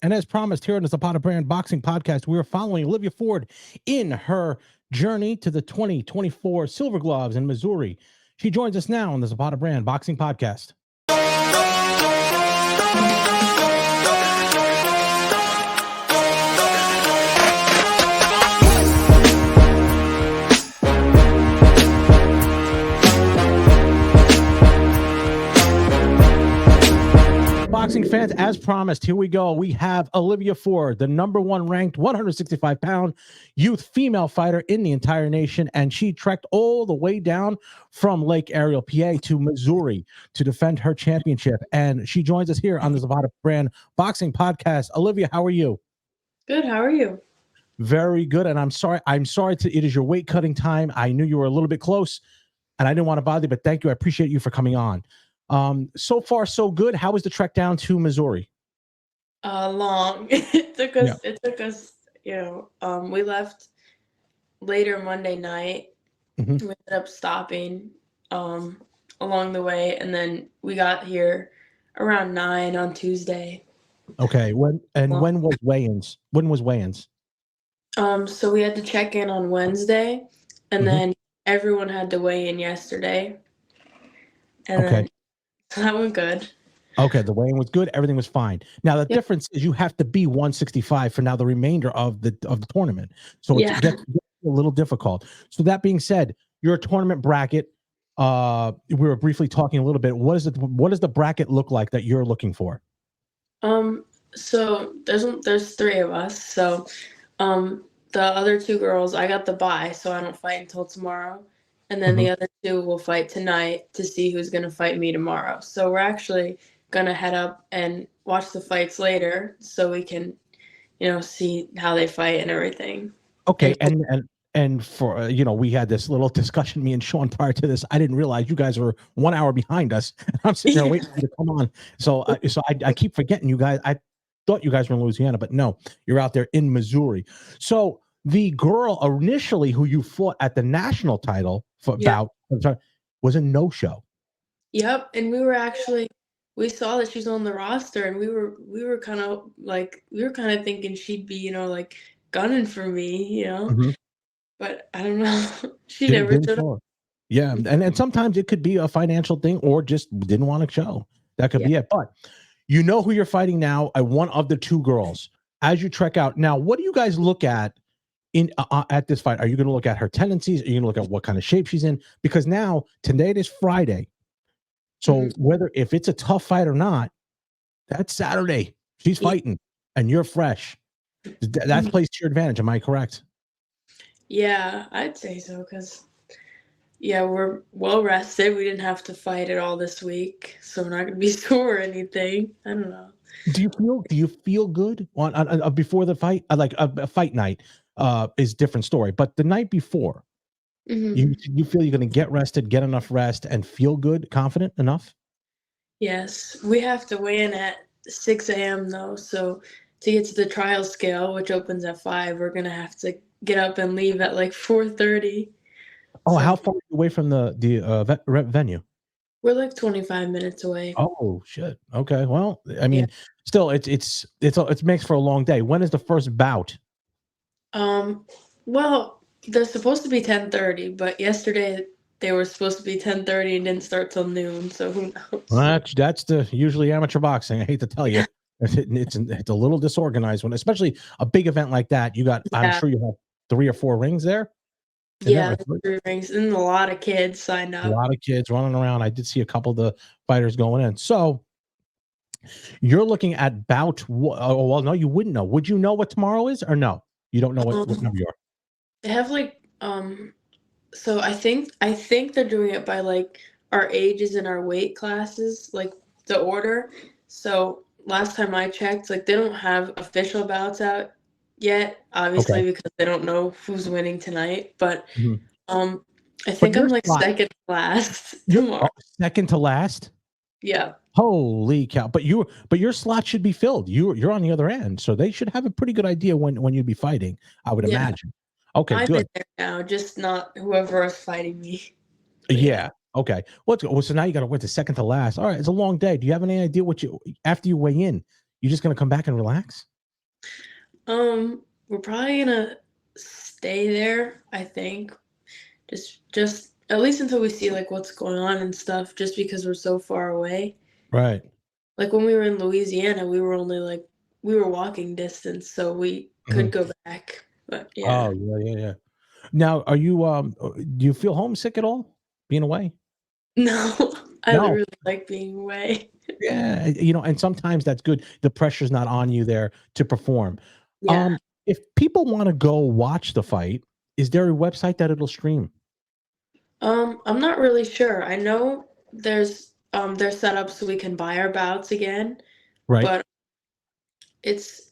And as promised, here on the Zapata Brand Boxing Podcast, we are following Olivia Ford in her journey to the 2024 Silver Gloves in Missouri. She joins us now on the Zapata Brand Boxing Podcast. Boxing fans, as promised, here we go. We have Olivia Ford, the #1 ranked 165-pound youth female fighter in the entire nation, and she trekked all the way down from Lake Ariel, PA, to Missouri to defend her championship. And she joins us here on the Zapata Brand Boxing Podcast. Olivia, how are you? Good. How are you? Very good. And I'm sorry. It is your weight cutting time. I knew you were a little bit close, and I didn't want to bother you, but thank you. I appreciate you for coming on. So far, so good. How was the trek down to Missouri? Long. It took us. We left later Monday night. Mm-hmm. We ended up stopping along the way, and then we got here around 9 on Tuesday. Okay. When was weigh-ins? When was weigh-ins? So we had to check in on Wednesday, and then everyone had to weigh in yesterday. And then that went good. Okay, the weigh-in was good. Everything was fine. Now the difference is you have to be 165 for now the remainder of the tournament. So it gets a little difficult. So that being said, your tournament bracket. We were briefly talking a little bit. What does the bracket look like that you're looking for? So there's 3 of us. So the other 2 girls, I got the bye, so I don't fight until tomorrow. And then the other 2 will fight tonight to see who's going to fight me tomorrow. So we're actually going to head up and watch the fights later so we can, see how they fight and everything. Okay. And for, we had this little discussion, me and Sean, prior to this. I didn't realize you guys were 1 hour behind us. I'm sitting there waiting for you to come on. So I keep forgetting you guys. I thought you guys were in Louisiana, but no, you're out there in Missouri. So the girl initially who you fought at the national title was a no-show. Yep. And we saw that she's on the roster, and we were kind of thinking she'd be, gunning for me, but I don't know. She never showed up. Yeah. And sometimes it could be a financial thing or just didn't want to show. That could be it. But you know who you're fighting now, one of the 2 girls. As you trek out. Now, what do you guys look at at this fight? Are you going to look at her tendencies? Are you going to look at what kind of shape she's in? Because now, today is Friday. So if it's a tough fight or not, that's Saturday. She's fighting and you're fresh. That plays to your advantage. Am I correct? Yeah, I'd say so, because we're well rested. We didn't have to fight at all this week, so we're not going to be sore or anything. I don't know. Do you feel good on before the fight? Like a fight night is a different story, but the night before, you feel you're going to get rested, get enough rest, and feel good, confident enough? Yes, we have to weigh in at 6 a.m. though, so to get to the trial scale, which opens at 5, we're going to have to get up and leave at like 4:30. Oh, how far are you away from the venue? We're like 25 minutes away. Oh shit. Okay. Well, I mean, still, it makes for a long day. When is the first bout? Well, they're supposed to be 10:30, but yesterday they were supposed to be 10:30 and didn't start till noon. So who knows? Well, that's the usually amateur boxing. I hate to tell you, it's a little disorganized when, especially a big event like that. You got, I'm sure you have 3 or 4 rings there. Yeah, 3 rings, and a lot of kids signed up. A lot of kids running around. I did see a couple of the fighters going in. So you're looking at bout. Oh, well, no, you wouldn't know. Would you know what tomorrow is, or no? You don't know what number you are. They have so I think they're doing it by like our ages and our weight classes, like the order. So last time I checked, like they don't have official bouts out yet, obviously, because they don't know who's winning tonight. But I think I'm like second to last tomorrow. Second to last? Yeah. Holy cow! But your slot should be filled. You're on the other end, so they should have a pretty good idea when you'd be fighting, I would imagine. Okay, I'm good. in there now, just not whoever is fighting me. Yeah. Okay. Well, so now you got to wait to second to last. All right, it's a long day. Do you have any idea after you weigh in, you're just going to come back and relax? We're probably gonna stay there, I think. Just at least until we see like what's going on and stuff, just because we're so far away. Right. Like when we were in Louisiana, we were only like we were walking distance, so we could Mhm. go back. But yeah. Oh, yeah, yeah, yeah. Now, are you do you feel homesick at all being away? No, I No. really like being away. Yeah, and sometimes that's good. The pressure's not on you there to perform. Yeah. If people want to go watch the fight, is there a website that it'll stream? I'm not really sure. I know they're set up so we can buy our bouts again, Right. but it's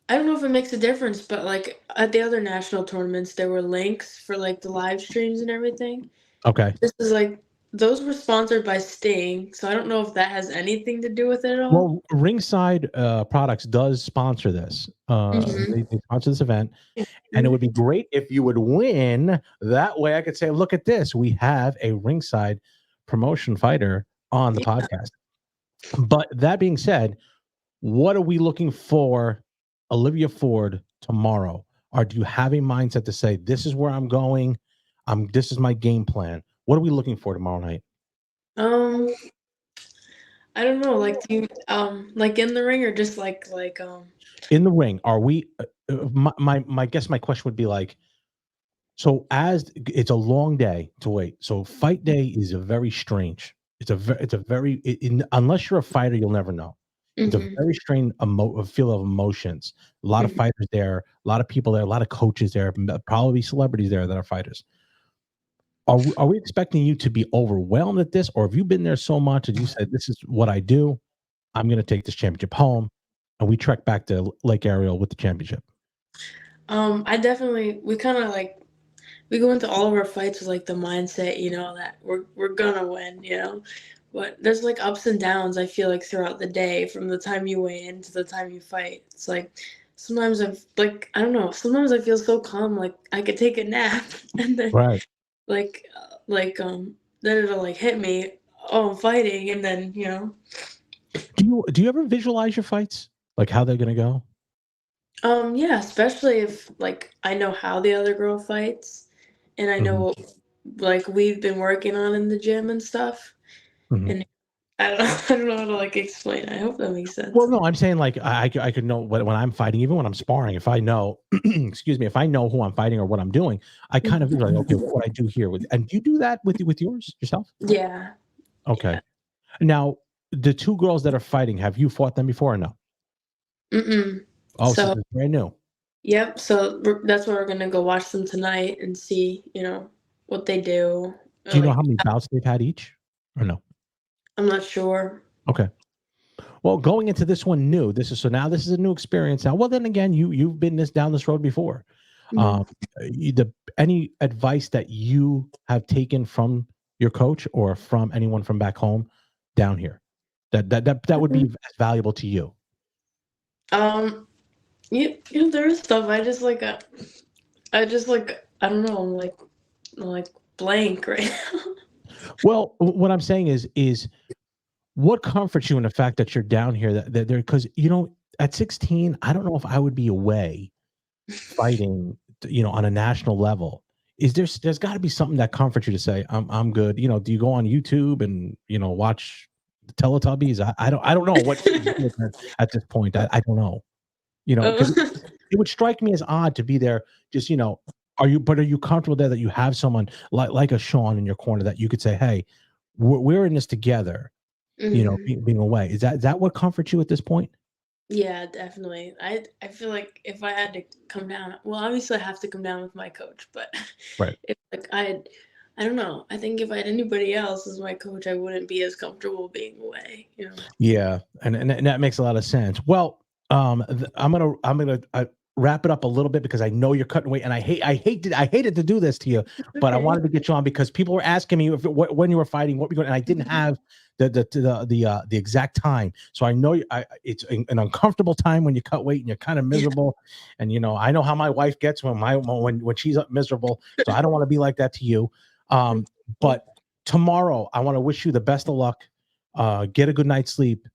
I don't know if it makes a difference, but like at the other national tournaments, there were links for like the live streams and everything. Okay. This is like those were sponsored by Sting, so I don't know if that has anything to do with it at all. Well, Ringside Products does sponsor this. Mhm. They sponsor this event, and it Mhm. would be great if you would win. That way, I could say, "Look at this. We have a Ringside promotion fighter on the Yeah. podcast." But that being said, what are we looking for Olivia Ford tomorrow? Or do you have a mindset to say, this is where I'm going? This is my game plan. What are we looking for tomorrow night? Um, I don't know, like do you like in the ring or just like. In the ring, are we my guess my question would be like, so as it's a long day to wait. So fight day is a very strange. It's a very unless you're a fighter, you'll never know. It's a Mhm. very strange feel of emotions. A lot of Mhm. fighters there, a lot of people there, a lot of coaches there, probably celebrities there that are fighters. Are we expecting you to be overwhelmed at this, or have you been there so much that you said, "This is what I do. I'm going to take this championship home," and we trek back to Lake Ariel with the championship? I definitely we kind of like we go into all of our fights with like the mindset, that we're gonna win, But there's like ups and downs, I feel like throughout the day from the time you weigh in to the time you fight. It's like sometimes I don't know, sometimes I feel so calm like I could take a nap and then Right. then it'll like hit me, oh, I'm fighting and then, Do you ever visualize your fights, like how they're going to go? yeah, especially if like I know how the other girl fights and I know Mhm, what like we've been working on in the gym and stuff. mhm. And I don't know, I don't know how to like explain. I hope that makes Well, sense. no, I'm saying like I could know when I'm fighting, even when I'm sparring. If I know, excuse me, if I know who I'm fighting or what I'm doing, I kind of Mhm. visualize, okay, what would I do here? And do you do that with yours yourself? Yeah, yeah. Okay. Now, the two girls that are fighting, have you fought them before or no? Mm-mm. Oh, so So, this is brand new. yep. So that's why we're gonna go watch them tonight and see, what they do. Do Or you know like, how many bouts they've had each or no? I'm not sure. Okay. Well, going into this one new, this is a new experience now. Well, then again, you've been down this road before. Mhm. Um, any advice that you have taken from your coach or from anyone from back home down here that would be Mhm. as valuable to you? Um, there's stuff I just like, I don't know, I'm like blank right now. Well, what I'm saying is what comforts you in the fact that you're down here that there because at 16, I don't know if I would be away fighting, on a national level. There's got to be something that comforts you to say, I'm good. Do you go on YouTube and watch the Teletubbies? I don't know what you do at this point. I don't know. Because Uh, it would strike me as odd to be there. Just are you comfortable there that you have someone like a Sean in your corner that you could say, hey, we're in this together. mhm. Being away, is that what comforts you at this point? Yeah, definitely. I feel like if I had to come down, well, obviously I have to come down with my coach, but Right. if like I don't know. I think if I had anybody else as my coach, I wouldn't be as comfortable being away. Yeah, and that makes a lot of sense. Well, I'm gonna wrap it up a little bit because I know you're cutting weight, and I hated to do this to you, but I Okay. wanted to get you on because people were asking me when you were fighting, what were you going, and I didn't Mhm. have the exact time. So I know it's an uncomfortable time when you cut weight and you're kind of Yeah. miserable, and I know how my wife gets when she's up miserable. So I don't want to be like that to you. Thank you. But tomorrow, I want to wish you the best of luck. Get a good night's sleep,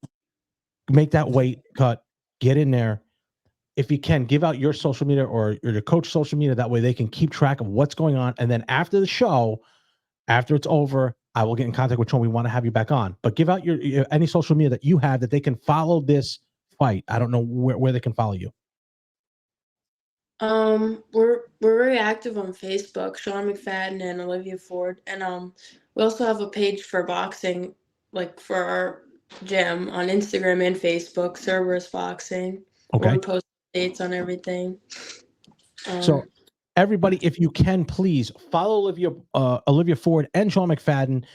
make that weight cut, get in there. if you can, give out your social media or your coach social media. That way they can keep track of what's going on. And then after the show, after it's over, I will get in contact with Sean. We want to have you back on. But give out your any social media that you have that they can follow this fight. I don't know where they can follow you. We're very active on Facebook, Sean McFadden and Olivia Ford, and we also have a page for boxing, like for our gym on Instagram and Facebook, Cerberus Boxing, where Okay. we post updates on everything. So everybody, if you can, please follow Olivia Ford and Sean McFadden.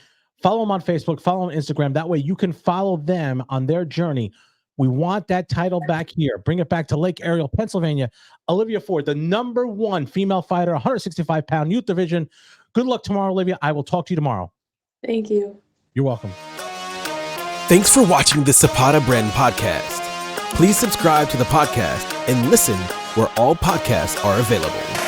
Follow them on Facebook, follow them on Instagram. That way you can follow them on their journey. We want that title back here. Bring it back to Lake Ariel, Pennsylvania. Olivia Ford, the #1 female fighter, 165-pound youth division. Good luck tomorrow, Olivia. I will talk to you tomorrow. Thank you. You're welcome. Thanks for watching the Zapata Brand podcast. Please subscribe to the podcast and listen where all podcasts are available.